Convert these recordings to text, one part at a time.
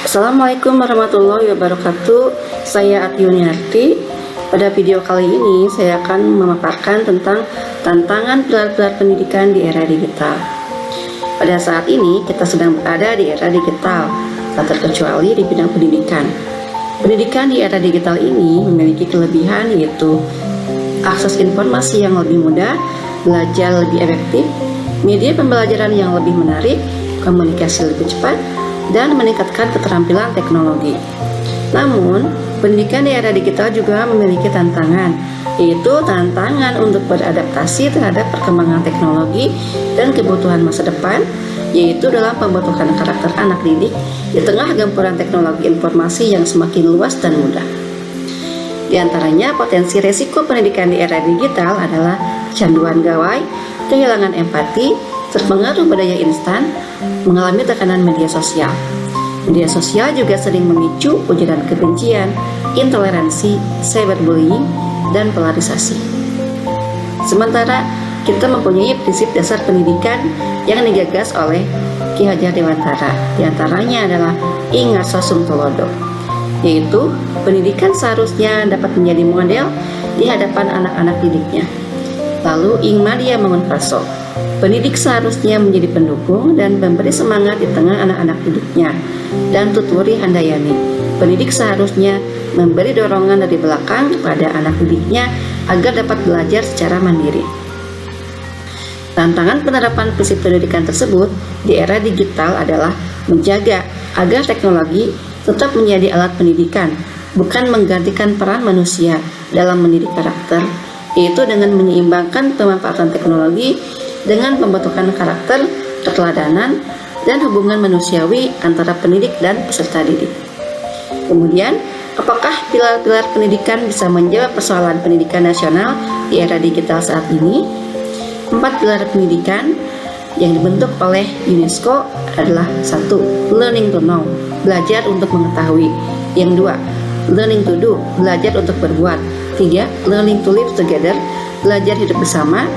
Assalamualaikum warahmatullahi wabarakatuh. Saya Atyuniarti. Pada video kali ini saya akan memaparkan tentang tantangan pilar-pilar pendidikan di era digital. Pada saat ini kita sedang berada di era digital, tak terkecuali di bidang pendidikan. Pendidikan di era digital ini memiliki kelebihan yaitu akses informasi yang lebih mudah, belajar lebih efektif, media pembelajaran yang lebih menarik, komunikasi lebih cepat, dan meningkatkan keterampilan teknologi. Namun, pendidikan di era digital juga memiliki tantangan, yaitu tantangan untuk beradaptasi terhadap perkembangan teknologi dan kebutuhan masa depan, yaitu dalam pembentukan karakter anak didik di tengah gempuran teknologi informasi yang semakin luas dan mudah. Di antaranya, potensi resiko pendidikan di era digital adalah kecanduan gawai, kehilangan empati, terpengaruh budaya instan, mengalami tekanan media sosial. Media sosial juga sering memicu ujaran kebencian, intoleransi, cyberbullying, dan polarisasi. Sementara kita mempunyai prinsip dasar pendidikan yang digagas oleh Ki Hajar Dewantara. Di antaranya adalah Ingat Sosum Tulodo, yaitu pendidikan seharusnya dapat menjadi model di hadapan anak-anak didiknya. Lalu Ingmadia Mangunkusumo, pendidik seharusnya menjadi pendukung dan memberi semangat di tengah anak-anak didiknya. Dan Tutwuri Handayani, pendidik seharusnya memberi dorongan dari belakang kepada anak didiknya agar dapat belajar secara mandiri. Tantangan penerapan prinsip pendidikan tersebut di era digital adalah menjaga agar teknologi tetap menjadi alat pendidikan, bukan menggantikan peran manusia dalam mendidik karakter, yaitu dengan menyeimbangkan pemanfaatan teknologi dengan pembentukan karakter, keteladanan, dan hubungan manusiawi antara pendidik dan peserta didik. Kemudian, apakah pilar-pilar pendidikan bisa menjawab persoalan pendidikan nasional di era digital saat ini? 4 pilar pendidikan yang dibentuk oleh UNESCO adalah 1. Learning to know, belajar untuk mengetahui. Yang 2. Learning to do, belajar untuk berbuat. 3. Learning to live together, belajar hidup bersama.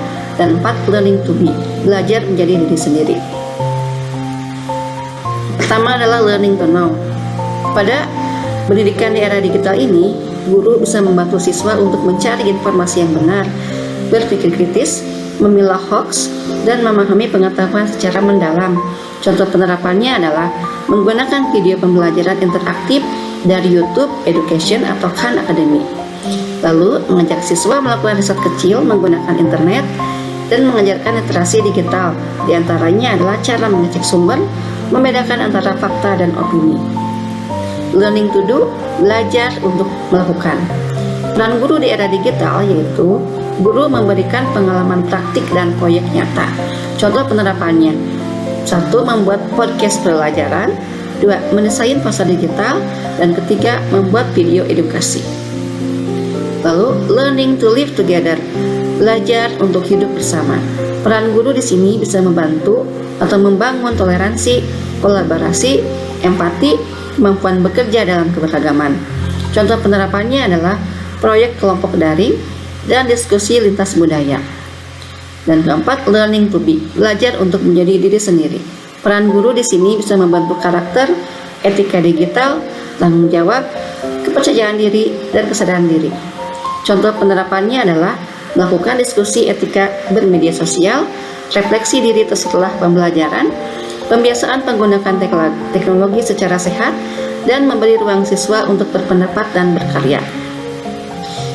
Dan 4. Learning to be, belajar menjadi diri sendiri. Pertama adalah learning to know. Pada pendidikan di era digital ini, guru bisa membantu siswa untuk mencari informasi yang benar, berpikir kritis, memilah hoax, dan memahami pengetahuan secara mendalam. Contoh penerapannya adalah menggunakan video pembelajaran interaktif dari YouTube, Education, atau Khan Academy. Lalu, mengajak siswa melakukan riset kecil menggunakan internet dan mengajarkan literasi digital. Di antaranya adalah cara mengecek sumber, membedakan antara fakta dan opini. Learning to do, belajar untuk melakukan. Peran guru di era digital yaitu guru memberikan pengalaman praktik dan proyek nyata. Contoh penerapannya: 1. Membuat podcast pembelajaran. 2. Mendesain pasar digital. Dan ketiga, membuat video edukasi. Lalu, learning to live together, belajar untuk hidup bersama. Peran guru di sini bisa membantu atau membangun toleransi, kolaborasi, empati, kemampuan bekerja dalam keberagaman. Contoh penerapannya adalah proyek kelompok daring dan diskusi lintas budaya. Dan keempat, learning to be, belajar untuk menjadi diri sendiri. Peran guru di sini bisa membantu karakter, etika digital, tanggung jawab, kepercayaan diri, dan kesadaran diri. Contoh penerapannya adalah melakukan diskusi etika bermedia sosial, refleksi diri setelah pembelajaran, pembiasaan menggunakan teknologi secara sehat, dan memberi ruang siswa untuk berpendapat dan berkarya.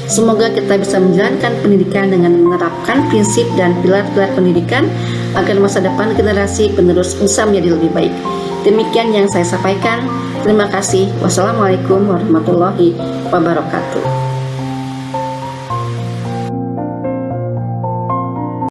Semoga kita bisa menjalankan pendidikan dengan menerapkan prinsip dan pilar-pilar pendidikan agar masa depan generasi penerus bisa menjadi lebih baik. Demikian yang saya sampaikan. Terima kasih. Wassalamualaikum warahmatullahi wabarakatuh.